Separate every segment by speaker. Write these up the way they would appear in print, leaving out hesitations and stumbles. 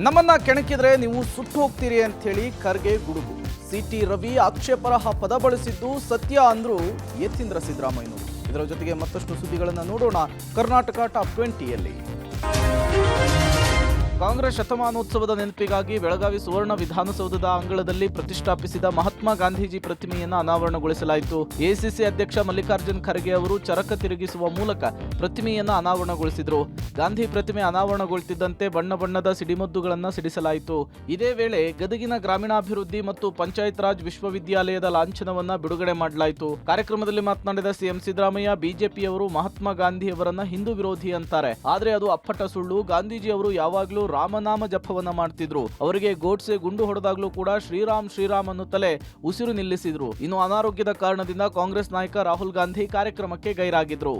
Speaker 1: ನಮ್ಮನ್ನ ಕೆಣಕಿದ್ರೆ ನೀವು ಸುಟ್ಟು ಹೋಗ್ತೀರಿ ಅಂತ ಹೇಳಿ ಖರ್ಗೆ ಗುಡುಗು. ಸಿಟಿ ರವಿ ಆಕ್ಷೇಪರಹ ಪದ ಬಳಸಿದ್ದು ಸತ್ಯ ಅಂದ್ರು ಯತೀಂದ್ರ ಸಿದ್ದರಾಮಯ್ಯನವರು. ಇದರ ಜೊತೆಗೆ ಮತ್ತಷ್ಟು ಸುದ್ದಿಗಳನ್ನು ನೋಡೋಣ ಕರ್ನಾಟಕ ಟಾಪ್ 20ಯಲ್ಲಿ. ಕಾಂಗ್ರೆಸ್ ಶತಮಾನೋತ್ಸವದ ನೆನಪಿಗಾಗಿ ಬೆಳಗಾವಿ ಸುವರ್ಣ ವಿಧಾನಸೌಧದ ಅಂಗಳದಲ್ಲಿ ಪ್ರತಿಷ್ಠಾಪಿಸಿದ ಮಹಾತ್ಮ ಗಾಂಧೀಜಿ ಪ್ರತಿಮೆಯನ್ನು ಅನಾವರಣಗೊಳಿಸಲಾಯಿತು. ಎಸಿಸಿ ಅಧ್ಯಕ್ಷ ಮಲ್ಲಿಕಾರ್ಜುನ್ ಖರ್ಗೆ ಅವರು ಚರಕ ತಿರುಗಿಸುವ ಮೂಲಕ ಪ್ರತಿಮೆಯನ್ನು ಅನಾವರಣಗೊಳಿಸಿದರು. ಗಾಂಧಿ ಪ್ರತಿಮೆ ಅನಾವರಣಗೊಳ್ತಿದ್ದಂತೆ ಬಣ್ಣ ಬಣ್ಣದ ಸಿಡಿಮದ್ದುಗಳನ್ನು ಸಿಡಿಸಲಾಯಿತು. ಇದೇ ವೇಳೆ ಗದಗಿನ ಗ್ರಾಮೀಣಾಭಿವೃದ್ಧಿ ಮತ್ತು ಪಂಚಾಯತ್ ರಾಜ್ ವಿಶ್ವವಿದ್ಯಾಲಯದ ಲಾಂಛನವನ್ನ ಬಿಡುಗಡೆ ಮಾಡಲಾಯಿತು. ಕಾರ್ಯಕ್ರಮದಲ್ಲಿ ಮಾತನಾಡಿದ ಸಿಎಂ ಸಿದ್ದರಾಮಯ್ಯ, ಬಿಜೆಪಿಯವರು ಮಹಾತ್ಮ ಗಾಂಧಿ ಅವರನ್ನ ಹಿಂದೂ ವಿರೋಧಿ ಅಂತಾರೆ, ಆದ್ರೆ ಅದು ಅಪ್ಪಟ ಸುಳ್ಳು. ಗಾಂಧೀಜಿ ಅವರು ಯಾವಾಗಲೂ ರಾಮನಾಮ ಜಪವನ್ನ ಮಾಡ್ತಿದ್ರು. ಅವರಿಗೆ ಗೋಡ್ಸೆ ಗುಂಡು ಹೊಡೆದಾಗ್ಲೂ ಕೂಡ ಶ್ರೀರಾಮ್ ಶ್ರೀರಾಮ್ ಅನ್ನುತ್ತಲೇ ಉಸಿರು ನಿಲ್ಲಿಸಿದ್ರು. ಇನ್ನು ಅನಾರೋಗ್ಯದ ಕಾರಣದಿಂದ ಕಾಂಗ್ರೆಸ್ ನಾಯಕ ರಾಹುಲ್ ಗಾಂಧಿ ಕಾರ್ಯಕ್ರಮಕ್ಕೆ ಗೈರಾಗಿದ್ರು.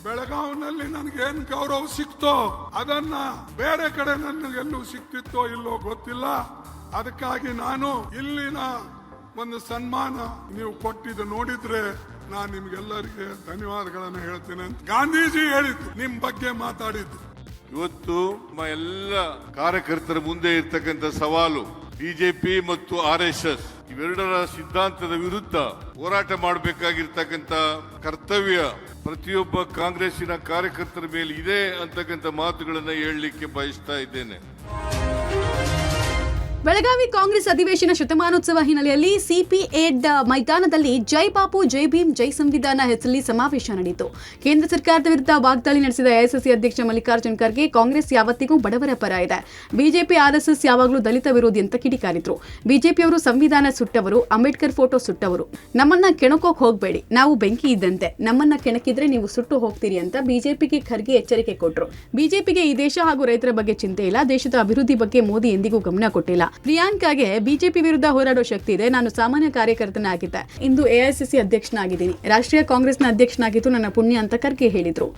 Speaker 2: ಬೆಳಗಾವಿನಲ್ಲಿ ನನಗೇನು ಗೌರವ ಸಿಕ್ತೋ ಅದನ್ನ ಬೇರೆ ಕಡೆ ನನಗೆಲ್ಲೂ ಸಿಕ್ತಿತ್ತೋ ಇಲ್ಲೋ ಗೊತ್ತಿಲ್ಲ. ಅದಕ್ಕಾಗಿ ನಾನು ಇಲ್ಲಿನ ಒಂದು ಸನ್ಮಾನ ನೀವು ಕೊಟ್ಟಿದ್ದು ನೋಡಿದ್ರೆ ನಾನು ನಿಮ್ಗೆಲ್ಲರಿಗೆ ಧನ್ಯವಾದಗಳನ್ನು ಹೇಳ್ತೇನೆ. ಗಾಂಧೀಜಿ ಹೇಳಿದ್ದು ನಿಮ್ ಬಗ್ಗೆ ಮಾತಾಡಿದ್ದು.
Speaker 3: ಇವತ್ತು ನಮ್ಮ ಎಲ್ಲ ಕಾರ್ಯಕರ್ತರ ಮುಂದೆ ಇರ್ತಕ್ಕಂಥ ಸವಾಲು ಬಿಜೆಪಿ ಮತ್ತು RSS ಇವೆರಡರ ಸಿದ್ಧಾಂತದ ವಿರುದ್ಧ ಹೋರಾಟ ಮಾಡಬೇಕಾಗಿರ್ತಕ್ಕಂಥ ಕರ್ತವ್ಯ ಪ್ರತಿಯೊಬ್ಬ ಕಾಂಗ್ರೆಸ್ಸಿನ ಕಾರ್ಯಕರ್ತರ ಮೇಲೆ ಇದೆ ಅಂತಕ್ಕಂಥ ಮಾತುಗಳನ್ನು ಹೇಳಲಿಕ್ಕೆ ಬಯಸ್ತಾ ಇದ್ದೇನೆ.
Speaker 4: ಬೆಳಗಾವಿ ಕಾಂಗ್ರೆಸ್ ಅಧಿವೇಶನ ಶತಮಾನೋತ್ಸವ ಹಿನ್ನೆಲೆಯಲ್ಲಿ CP8 ಮೈದಾನದಲ್ಲಿ ಜೈ ಬಾಪು ಜೈ ಭೀಮ್ ಜೈ ಸಂವಿಧಾನ ಹೆಸರಲ್ಲಿ ಸಮಾವೇಶ ನಡೆಯಿತು. ಕೇಂದ್ರ ಸರ್ಕಾರದ ವಿರುದ್ಧ ವಾಗ್ದಾಳಿ ನಡೆಸಿದ ಎಐಸಿಸಿ ಅಧ್ಯಕ್ಷ ಮಲ್ಲಿಕಾರ್ಜುನ್ ಖರ್ಗೆ, ಕಾಂಗ್ರೆಸ್ ಯಾವತ್ತಿಗೂ ಬಡವರ ಪರ ಇದೆ, ಬಿಜೆಪಿ RSS ಯಾವಾಗಲೂ ದಲಿತ ವಿರೋಧಿ ಅಂತ ಕಿಡಿಕಾರಿದ್ರು. ಬಿಜೆಪಿಯವರು ಸಂವಿಧಾನ ಸುಟ್ಟವರು, ಅಂಬೇಡ್ಕರ್ ಫೋಟೋ ಸುಟ್ಟವರು. ನಮ್ಮನ್ನ ಕೆಣಕೋಕ್ ಹೋಗಬೇಡಿ, ನಾವು ಬೆಂಕಿ ಇದ್ದಂತೆ, ನಮ್ಮನ್ನ ಕೆಣಕಿದ್ರೆ ನೀವು ಸುಟ್ಟು ಹೋಗ್ತೀರಿ ಅಂತ ಬಿಜೆಪಿಗೆ ಖರ್ಗೆ ಎಚ್ಚರಿಕೆ ಕೊಟ್ಟರು. ಬಿಜೆಪಿಗೆ ಈ ದೇಶ ಹಾಗೂ ರೈತರ ಬಗ್ಗೆ ಚಿಂತೆ ಇಲ್ಲ, ದೇಶದ ಅಭಿವೃದ್ಧಿ ಬಗ್ಗೆ ಮೋದಿ ಎಂದಿಗೂ ಗಮನ ಕೊಟ್ಟಿಲ್ಲ. ಪ್ರಿಯಾಂಕಾಗೆ ಬಿಜೆಪಿ ವಿರುದ್ಧ ಹೋರಾಡೋ ಶಕ್ತಿ ಇದೆ, ನಾನು ಸಾಮಾನ್ಯ ಕಾರ್ಯಕರ್ತನಾಗಿದ್ದೆ, ಇಂದು ಎಐಸಿಸಿ ಅಧ್ಯಕ್ಷನಾಗಿದ್ದೀನಿ, ರಾಷ್ಟ್ರೀಯ ಕಾಂಗ್ರೆಸ್ನ ಅಧ್ಯಕ್ಷನಾಗಿದ್ದು ನನ್ನ ಪುಣ್ಯ ಅಂತ ಖರ್ಗೆ ಹೇಳಿದ್ರು.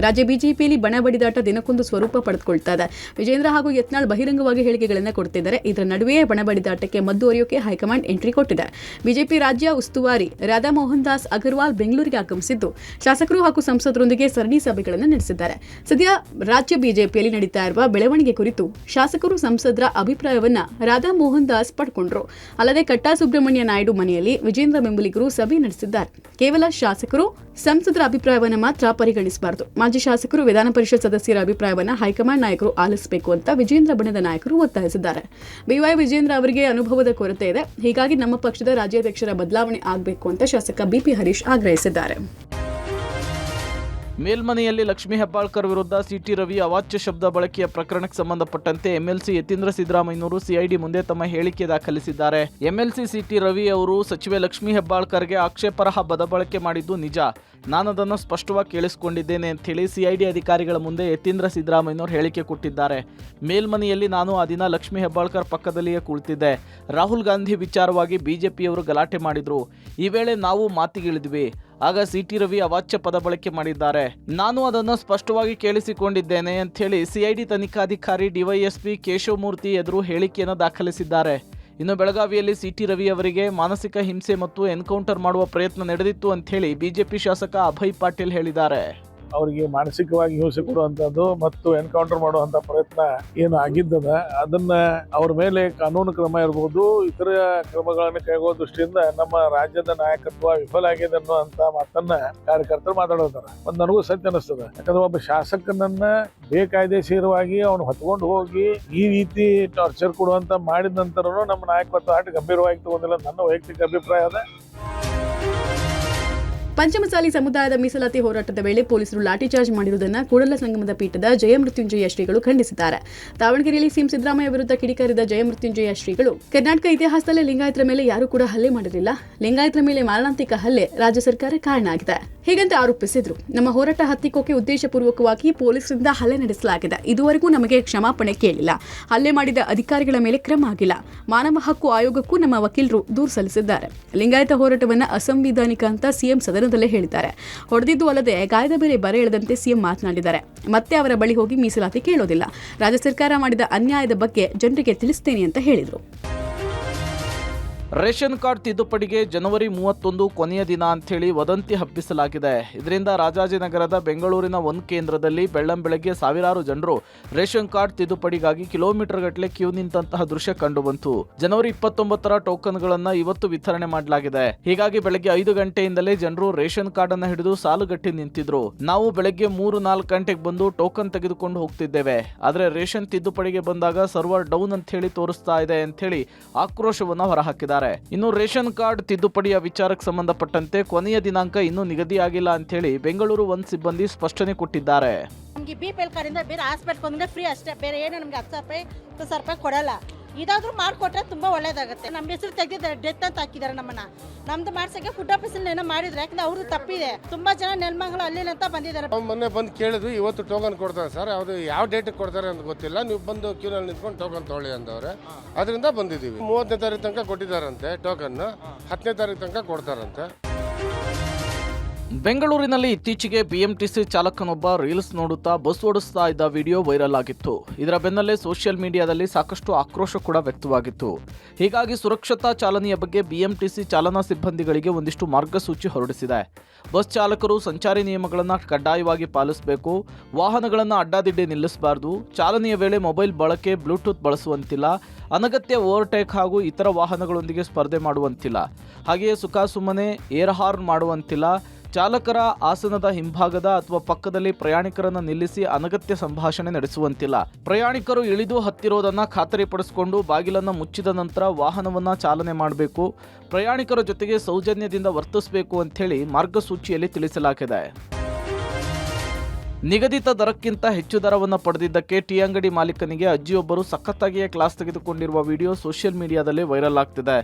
Speaker 4: ರಾಜ್ಯ ಬಿಜೆಪಿಯಲ್ಲಿ ಬಣ ಬಡಿದಾಟ ದಿನಕ್ಕೊಂದು ಸ್ವರೂಪ ಪಡೆದುಕೊಳ್ತಾ ಇದೆ. ವಿಜೇಂದ್ರ ಹಾಗೂ ಯತ್ನಾಳ್ ಬಹಿರಂಗವಾಗಿ ಹೇಳಿಕೆಗಳನ್ನು ಕೊಡ್ತಿದ್ದಾರೆ. ಇದರ ನಡುವೆಯೇ ಬಣ ಬಡಿದಾಟಕ್ಕೆ ಮದ್ದು ಒರೆಯೋಕೆ ಹೈಕಮಾಂಡ್ ಎಂಟ್ರಿ ಕೊಟ್ಟಿದೆ. ಬಿಜೆಪಿ ರಾಜ್ಯ ಉಸ್ತುವಾರಿ ರಾಧಾ ಮೋಹನ್ ದಾಸ್ ಅಗರ್ವಾಲ್ ಬೆಂಗಳೂರಿಗೆ ಆಗಮಿಸಿದ್ದು ಶಾಸಕರು ಹಾಗೂ ಸಂಸದರೊಂದಿಗೆ ಸರಣಿ ಸಭೆಗಳನ್ನು ನಡೆಸಿದ್ದಾರೆ. ಸದ್ಯ ರಾಜ್ಯ ಬಿಜೆಪಿಯಲ್ಲಿ ನಡೀತಾ ಇರುವ ಬೆಳವಣಿಗೆ ಕುರಿತು ಶಾಸಕರು ಸಂಸದರ ಅಭಿಪ್ರಾಯವನ್ನ ರಾಧಾ ಮೋಹನ್ ದಾಸ್ ಪಡ್ಕೊಂಡ್ರು. ಅಲ್ಲದೆ ಕಟ್ಟಾ ಸುಬ್ರಹ್ಮಣ್ಯ ನಾಯ್ಡು ಮನೆಯಲ್ಲಿ ವಿಜೇಂದ್ರ ಬೆಂಬಲಿಗರು ಸಭೆ ನಡೆಸಿದ್ದಾರೆ. ಕೇವಲ ಶಾಸಕರು ಸಂಸದರ ಅಭಿಪ್ರಾಯವನ್ನು ಮಾತ್ರ ಪರಿಗಣಿಸಬಾರದು. ಮಾಜಿ ಶಾಸಕರು ವಿಧಾನ ಪರಿಷತ್ ಸದಸ್ಯರ ಅಭಿಪ್ರಾಯವನ್ನು ಹೈಕಮಾಂಡ್ ನಾಯಕರು ಆಲಿಸಬೇಕು ಅಂತ ವಿಜೇಂದ್ರ ಬಣದ ನಾಯಕರು ಒತ್ತಾಯಿಸಿದ್ದಾರೆ. BY ವಿಜೇಂದ್ರ ಅವರಿಗೆ ಅನುಭವದ ಕೊರತೆ ಇದೆ, ಹೀಗಾಗಿ ನಮ್ಮ ಪಕ್ಷದ ರಾಜ್ಯಾಧ್ಯಕ್ಷರ ಬದಲಾವಣೆ ಆಗಬೇಕು ಅಂತ ಶಾಸಕ BP ಹರೀಶ್ ಆಗ್ರಹಿಸಿದ್ದಾರೆ.
Speaker 1: ಮೇಲ್ಮನೆಯಲ್ಲಿ ಲಕ್ಷ್ಮೀ ಹೆಬ್ಬಾಳ್ಕರ್ ವಿರುದ್ಧ ಸಿಟಿ ರವಿ ಅವಾಚ್ಯ ಶಬ್ದ ಬಳಕೆಯ ಪ್ರಕರಣಕ್ಕೆ ಸಂಬಂಧಪಟ್ಟಂತೆ MLC ಯತೀಂದ್ರ ಸಿದ್ದರಾಮಯ್ಯನವರು CID ಮುಂದೆ ತಮ್ಮ ಹೇಳಿಕೆ ದಾಖಲಿಸಿದ್ದಾರೆ. MLC ಸಿಟಿ ರವಿ ಅವರು ಸಚಿವೆ ಲಕ್ಷ್ಮೀ ಹೆಬ್ಬಾಳ್ಕರ್ಗೆ ಆಕ್ಷೇಪಾರ್ಹ ಪದ ಬಳಕೆ ಮಾಡಿದ್ದು ನಿಜ, ನಾನದನ್ನು ಸ್ಪಷ್ಟವಾಗಿ ಕೇಳಿಸಿಕೊಂಡಿದ್ದೇನೆ ಅಂತ ಹೇಳಿ CID ಅಧಿಕಾರಿಗಳ ಮುಂದೆ ಯತೀಂದ್ರ ಸಿದ್ದರಾಮಯ್ಯನವರು ಹೇಳಿಕೆ ಕೊಟ್ಟಿದ್ದಾರೆ. ಮೇಲ್ಮನೆಯಲ್ಲಿ ನಾನು ಆ ದಿನ ಲಕ್ಷ್ಮೀ ಹೆಬ್ಬಾಳ್ಕರ್ ಪಕ್ಕದಲ್ಲಿಯೇ ಕುಳಿತಿದ್ದೆ. ರಾಹುಲ್ ಗಾಂಧಿ ವಿಚಾರವಾಗಿ ಬಿಜೆಪಿಯವರು ಗಲಾಟೆ ಮಾಡಿದ್ರು. ಈ ವೇಳೆ ನಾವು ಮಾತಿಗಿಳಿದ್ವಿ. ಆಗ ಸಿಟಿ ರವಿ ಅವಾಚ್ಯ ಪದ ಬಳಕೆ ಮಾಡಿದ್ದಾರೆ. ನಾನು ಅದನ್ನು ಸ್ಪಷ್ಟವಾಗಿ ಕೇಳಿಸಿಕೊಂಡಿದ್ದೇನೆ ಅಂತ ಹೇಳಿ CID ತನಿಖಾಧಿಕಾರಿ DYSP ಕೇಶವಮೂರ್ತಿ ಎದುರು ಹೇಳಿಕೆಯನ್ನು ದಾಖಲಿಸಿದ್ದಾರೆ. ಇನ್ನು ಬೆಳಗಾವಿಯಲ್ಲಿ ಸಿಟಿ ರವಿ ಅವರಿಗೆ ಮಾನಸಿಕ ಹಿಂಸೆ ಮತ್ತು ಎನ್ಕೌಂಟರ್ ಮಾಡುವ ಪ್ರಯತ್ನ ನಡೆದಿತ್ತು ಅಂತ ಹೇಳಿ ಬಿಜೆಪಿ ಶಾಸಕ ಅಭಯ್ ಪಾಟೀಲ್ ಹೇಳಿದ್ದಾರೆ.
Speaker 5: ಅವರಿಗೆ ಮಾನಸಿಕವಾಗಿ ಹಿಂಸೆ ಕೊಡುವಂಥದ್ದು ಮತ್ತು ಎನ್ಕೌಂಟರ್ ಮಾಡುವಂಥ ಪ್ರಯತ್ನ ಏನು ಆಗಿದ್ದದ ಅದನ್ನ ಅವ್ರ ಮೇಲೆ ಕಾನೂನು ಕ್ರಮ ಇರ್ಬೋದು, ಇತರ ಕ್ರಮಗಳನ್ನು ಕೈಗೊಳ್ಳುವ ದೃಷ್ಟಿಯಿಂದ ನಮ್ಮ ರಾಜ್ಯದ ನಾಯಕತ್ವ ವಿಫಲ ಆಗಿದೆ ಅನ್ನುವಂಥ ಮಾತನ್ನ ಕಾರ್ಯಕರ್ತರು ಮಾತಾಡೋದಾರ. ಮತ್ತು ನನಗೂ ಸತ್ಯ ಅನಿಸ್ತದೆ. ಯಾಕಂದ್ರೆ ಒಬ್ಬ ಶಾಸಕನನ್ನ ಬೇಕಾಯ್ದೆಶೀರವಾಗಿ ಅವನು ಹೊತ್ಕೊಂಡು ಹೋಗಿ ಈ ರೀತಿ ಟಾರ್ಚರ್ ಕೊಡುವಂತ ಮಾಡಿದ ನಂತರನು ನಮ್ಮ ನಾಯಕತ್ವ ಅಷ್ಟು ಗಂಭೀರವಾಗಿ ತಗೊಂಡಿಲ್ಲ ನನ್ನ ವೈಯಕ್ತಿಕ ಅಭಿಪ್ರಾಯ ಅದ.
Speaker 4: ಪಂಚಮಸಾಲಿ ಸಮುದಾಯದ ಮೀಸಲಾತಿ ಹೋರಾಟದ ವೇಳೆ ಪೊಲೀಸರು ಲಾಠಿ ಚಾರ್ಜ್ ಮಾಡಿರುವುದನ್ನು ಕೂಡಲ ಸಂಗಮದ ಪೀಠದ ಜಯಮೃತ್ಯುಂಜಯ ಶ್ರೀಗಳು ಖಂಡಿಸಿದ್ದಾರೆ. ದಾವಣಗೆರೆಯಲ್ಲಿ ಸಿಎಂ ಸಿದ್ದರಾಮಯ್ಯ ವಿರುದ್ಧ ಕಿಡಿಕಾರಿದ ಜಯಮೃತ್ಯುಂಜಯ ಶ್ರೀಗಳು, ಕರ್ನಾಟಕ ಇತಿಹಾಸದಲ್ಲಿ ಲಿಂಗಾಯತರ ಮೇಲೆ ಯಾರೂ ಕೂಡ ಹಲ್ಲೆ ಮಾಡಿರಲಿಲ್ಲ, ಲಿಂಗಾಯತರ ಮೇಲೆ ಮಾರಣಾಂತಿಕ ಹಲ್ಲೆ ರಾಜ್ಯ ಸರ್ಕಾರ ಕಾರಣ ಆಗಿದೆ ಹೀಗಂತ ಆರೋಪಿಸಿದ್ರು. ನಮ್ಮ ಹೋರಾಟ ಹತ್ತಿಕ್ಕೋಕೆ ಉದ್ದೇಶಪೂರ್ವಕವಾಗಿ ಪೊಲೀಸರಿಂದ ಹಲ್ಲೆ ನಡೆಸಲಾಗಿದೆ. ಇದುವರೆಗೂ ನಮಗೆ ಕ್ಷಮಾಪಣೆ ಕೇಳಿಲ್ಲ, ಹಲ್ಲೆ ಮಾಡಿದ ಅಧಿಕಾರಿಗಳ ಮೇಲೆ ಕ್ರಮ ಆಗಿಲ್ಲ. ಮಾನವ ಹಕ್ಕು ಆಯೋಗಕ್ಕೂ ನಮ್ಮ ವಕೀಲರು ದೂರು ಸಲ್ಲಿಸಿದ್ದಾರೆ. ಲಿಂಗಾಯತ ಹೋರಾಟವನ್ನು ಅಸಂವಿಧಾನಿಕ ಅಂತ ಸಿಎಂ ಸದನದಲ್ಲೇ ಹೇಳಿದ್ದಾರೆ. ಹೊಡೆದಿದ್ದು ಅಲ್ಲದೆ ಗಾಯದ ಮೇಲೆ ಬರೆ ಎಳೆದಂತೆ ಸಿಎಂ ಮಾತನಾಡಿದ್ದಾರೆ. ಮತ್ತೆ ಅವರ ಬಳಿ ಹೋಗಿ ಮೀಸಲಾತಿ ಕೇಳೋದಿಲ್ಲ. ರಾಜ್ಯ ಸರ್ಕಾರ ಮಾಡಿದ ಅನ್ಯಾಯದ ಬಗ್ಗೆ ಜನರಿಗೆ ತಿಳಿಸ್ತೇನೆ ಅಂತ ಹೇಳಿದರು.
Speaker 1: ರೇಷನ್ ಕಾರ್ಡ್ ತಿದ್ದುಪಡಿಗೆ ಜನವರಿ 31 ಕೊನೆಯ ದಿನ ಅಂತೇಳಿ ವದಂತಿ ಹಬ್ಬಿಸಲಾಗಿದೆ. ಇದರಿಂದ ರಾಜಾಜಿನಗರದ ಬೆಂಗಳೂರಿನ ಒಂದು ಕೇಂದ್ರದಲ್ಲಿ ಬೆಳ್ಳಂಬೆಳಗ್ಗೆ ಸಾವಿರಾರು ಜನರು ರೇಷನ್ ಕಾರ್ಡ್ ತಿದ್ದುಪಡಿಗಾಗಿ ಕಿಲೋಮೀಟರ್ ಗಟ್ಟಲೆ ಕ್ಯೂ ನಿಂತಹ ದೃಶ್ಯ ಕಂಡುಬಂತು. ಜನವರಿ 29ರ ಟೋಕನ್ಗಳನ್ನ ಇವತ್ತು ವಿತರಣೆ ಮಾಡಲಾಗಿದೆ. ಹೀಗಾಗಿ ಬೆಳಗ್ಗೆ 5 ಗಂಟೆಯಿಂದಲೇ ಜನರು ರೇಷನ್ ಕಾರ್ಡ್ ಅನ್ನು ಹಿಡಿದು ಸಾಲುಗಟ್ಟಿ ನಿಂತಿದ್ರು. ನಾವು ಬೆಳಗ್ಗೆ 3-4 ಗಂಟೆಗೆ ಬಂದು ಟೋಕನ್ ತೆಗೆದುಕೊಂಡು ಹೋಗ್ತಿದ್ದೇವೆ. ಆದ್ರೆ ರೇಷನ್ ತಿದ್ದುಪಡಿಗೆ ಬಂದಾಗ ಸರ್ವರ್ ಡೌನ್ ಅಂತ ಹೇಳಿ ತೋರಿಸ್ತಾ ಇದೆ ಅಂತ ಹೇಳಿ ಆಕ್ರೋಶವನ್ನ ಹೊರಹಾಕಿದ್ದಾರೆ. ಇನ್ನು ರೇಷನ್ ಕಾರ್ಡ್ ತಿದ್ದುಪಡಿಯ ವಿಚಾರಕ್ಕೆ ಸಂಬಂಧಪಟ್ಟಂತೆ ಕೊನೆಯ ದಿನಾಂಕ ಇನ್ನೂ ನಿಗದಿಯಾಗಿಲ್ಲ ಅಂತ ಹೇಳಿ ಬೆಂಗಳೂರು ಒಂದು ಸಿಬ್ಬಂದಿ ಸ್ಪಷ್ಟನೆ ಕೊಟ್ಟಿದ್ದಾರೆ.
Speaker 6: ನಮಗೆ BPL ಕಾರ್ಡಿಂದ ಬೇರೆ ಹಾಸ್ಪಿಟಲ್ ಬಂದ್ರೆ ಫ್ರೀ ಅಷ್ಟೇ, ಬೇರೆ ಏನು ನಮಗೆ 10,000 ರೂಪಾಯಿ 20,000 ರೂಪಾಯಿ ಕೊಡಲ್ಲ. ಇದಾದ್ರೂ ಮಾಡಿಕೊಟ್ರೆ ತುಂಬಾ ಒಳ್ಳೇದಾಗುತ್ತೆ. ನಮ್ಮ ಹೆಸರು ತೆಗೆದಿದ್ದಾರೆ, ಡೆತ್ ಅಂತ ಹಾಕಿದ್ದಾರೆ ನಮ್ಮನ್ನ. ನಮ್ದು ಮಾಡ್ಸಕ್ಕೆ ಫುಡ್ ಆಫೀಸಲ್ಲಿ ಏನೋ ಮಾಡಿದ್ರೆ, ಯಾಕಂದ್ರೆ ಅವ್ರದ್ದು ತಪ್ಪಿದೆ. ತುಂಬಾ ಜನ ನೆಲಮಂಗಲ ಅಲ್ಲಿ ಅಂತ ಬಂದಿದ್ದಾರೆ.
Speaker 7: ಮೊನ್ನೆ ಬಂದು ಕೇಳಿದ್ವಿ, ಇವತ್ತು ಟೋಕನ್ ಕೊಡ್ತಾರೆ ಸರ್. ಅದು ಯಾವ ಡೇಟಿಗೆ ಕೊಡ್ತಾರೆ ಅಂತ ಗೊತ್ತಿಲ್ಲ. ನೀವು ಬಂದು ಕ್ಯೂನಲ್ಲಿ ನಿಂತ್ಕೊಂಡು ಟೋಕನ್ ತೊಗೊಳ್ಳಿ ಅಂದವ್ರೆ. ಅದರಿಂದ ಬಂದಿದ್ದೀವಿ. 30ನೇ ತಾರೀಕು ತನಕ ಕೊಟ್ಟಿದ್ದಾರಂತೆ ಟೋಕನ್, 10ನೇ ತಾರೀಕು ತನಕ ಕೊಡ್ತಾರಂತೆ.
Speaker 1: ಬೆಂಗಳೂರಿನಲ್ಲಿ ಇತ್ತೀಚೆಗೆ BMTC ಚಾಲಕನೊಬ್ಬ ರೀಲ್ಸ್ ನೋಡುತ್ತಾ ಬಸ್ ಓಡಿಸ್ತಾ ಇದ್ದ ವಿಡಿಯೋ ವೈರಲ್ ಆಗಿತ್ತು. ಇದರ ಬೆನ್ನಲ್ಲೇ ಸೋಷಿಯಲ್ ಮೀಡಿಯಾದಲ್ಲಿ ಸಾಕಷ್ಟು ಆಕ್ರೋಶ ಕೂಡ ವ್ಯಕ್ತವಾಗಿತ್ತು. ಹೀಗಾಗಿ ಸುರಕ್ಷತಾ ಚಾಲನೆಯ ಬಗ್ಗೆ BMTC ಚಾಲನಾ ಸಿಬ್ಬಂದಿಗಳಿಗೆ ಒಂದಿಷ್ಟು ಮಾರ್ಗಸೂಚಿ ಹೊರಡಿಸಿದೆ. ಬಸ್ ಚಾಲಕರು ಸಂಚಾರಿ ನಿಯಮಗಳನ್ನು ಕಡ್ಡಾಯವಾಗಿ ಪಾಲಿಸಬೇಕು. ವಾಹನಗಳನ್ನು ಅಡ್ಡಾದಿಡ್ಡಿ ನಿಲ್ಲಿಸಬಾರದು. ಚಾಲನೆಯ ವೇಳೆ ಮೊಬೈಲ್ ಬಳಕೆ, ಬ್ಲೂಟೂತ್ ಬಳಸುವಂತಿಲ್ಲ. ಅನಗತ್ಯ ಓವರ್ಟೇಕ್ ಹಾಗೂ ಇತರ ವಾಹನಗಳೊಂದಿಗೆ ಸ್ಪರ್ಧೆ ಮಾಡುವಂತಿಲ್ಲ. ಹಾಗೆಯೇ ಸುಖಾಸುಮ್ಮನೆ ಏರ್ ಹಾರ್ನ್ ಮಾಡುವಂತಿಲ್ಲ. ಚಾಲಕರ ಆಸನದ ಹಿಂಭಾಗದ ಅಥವಾ ಪಕ್ಕದಲ್ಲಿ ಪ್ರಯಾಣಿಕರನ್ನು ನಿಲ್ಲಿಸಿ ಅನಗತ್ಯ ಸಂಭಾಷಣೆ ನಡೆಸುವಂತಿಲ್ಲ. ಪ್ರಯಾಣಿಕರು ಇಳಿದು ಹತ್ತಿರೋದನ್ನ ಖಾತರಿಪಡಿಸಿಕೊಂಡು ಬಾಗಿಲನ್ನು ಮುಚ್ಚಿದ ನಂತರ ವಾಹನವನ್ನ ಚಾಲನೆ ಮಾಡಬೇಕು. ಪ್ರಯಾಣಿಕರ ಜೊತೆಗೆ ಸೌಜನ್ಯದಿಂದ ವರ್ತಿಸಬೇಕು ಅಂಥೇಳಿ ಮಾರ್ಗಸೂಚಿಯಲ್ಲಿ ತಿಳಿಸಲಾಗಿದೆ. ನಿಗದಿತ ದರಕ್ಕಿಂತ ಹೆಚ್ಚು ದರವನ್ನು ಪಡೆದಿದ್ದಕ್ಕೆ ಟೀ ಅಂಗಡಿ ಮಾಲೀಕನಿಗೆ ಅಜ್ಜಿಯೊಬ್ಬರು ಸಖತ್ತಾಗಿಯೇ ಕ್ಲಾಸ್ ತೆಗೆದುಕೊಂಡಿರುವ ವಿಡಿಯೋ ಸೋಷಿಯಲ್ ಮೀಡಿಯಾದಲ್ಲಿ ವೈರಲ್ ಆಗ್ತಿದೆ.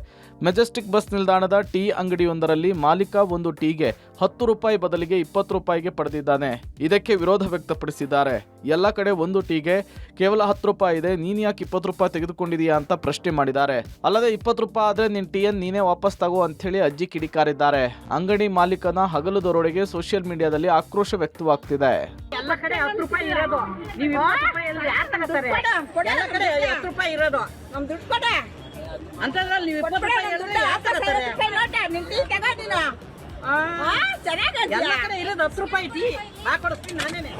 Speaker 1: ಮೆಜೆಸ್ಟಿಕ್ ಬಸ್ ನಿಲ್ದಾಣದ ಟೀ ಅಂಗಡಿಯೊಂದರಲ್ಲಿ ಮಾಲೀಕ ಒಂದು ಟೀಗೆ 10 ರೂಪಾಯಿ ಬದಲಿಗೆ 20 ರೂಪಾಯಿಗೆ ಪಡೆದಿದ್ದಾನೆ. ಇದಕ್ಕೆ ವಿರೋಧ ವ್ಯಕ್ತಪಡಿಸಿದ್ದಾರೆ. ಎಲ್ಲ ಕಡೆ ಒಂದು ಟೀಗೆ ಕೇವಲ 10 ರೂಪಾಯಿ ಇದೆ, ನೀನು ಯಾಕೆ 20 ರೂಪಾಯಿ ತೆಗೆದುಕೊಂಡಿದೀಯಾ ಅಂತ ಪ್ರಶ್ನೆ ಮಾಡಿದ್ದಾರೆ. ಅಲ್ಲದೆ 20 ರೂಪಾಯಿ ಆದರೆ ನಿನ್ನ ಟೀಯನ್ನು ನೀನೇ ವಾಪಸ್ ತಗೋ ಅಂಥೇಳಿ ಅಜ್ಜಿ ಕಿಡಿಕಾರಿದ್ದಾರೆ. ಅಂಗಡಿ ಮಾಲೀಕನ ಹಗಲು ದರೋಡೆಗೆ ಸೋಷಿಯಲ್ ಮೀಡಿಯಾದಲ್ಲಿ ಆಕ್ರೋಶ ವ್ಯಕ್ತವಾಗ್ತಿದೆ.
Speaker 8: ಎಲ್ಲ ಕಡೆ 10 ರೂಪಾಯಿ ಇರೋದು, ನೀವು 20 ರೂಪಾಯಿ ಎಲ್ಲ ಯಾರು ತಗೋತಾರೆ? ಎಲ್ಲ ಕಡೆ 10 ರೂಪಾಯಿ ಇರೋದು, ನಮ್ ದುಡ್ಡು ಕೊಡ ಅಂತದ್ರಲ್ಲಿ ನೀವು 20 ರೂಪಾಯಿ ಹೇಳಿದ್ರೆ ಯಾರು ತಗೋತಾರೆ? ಎಲ್ಲ ಕಡೆ ಇರೋದು 10 ರೂಪಾಯಿ ಟೀ ಹಾಕೊಡಿಸ್ತೀನಿ ನಾನೇನೆ.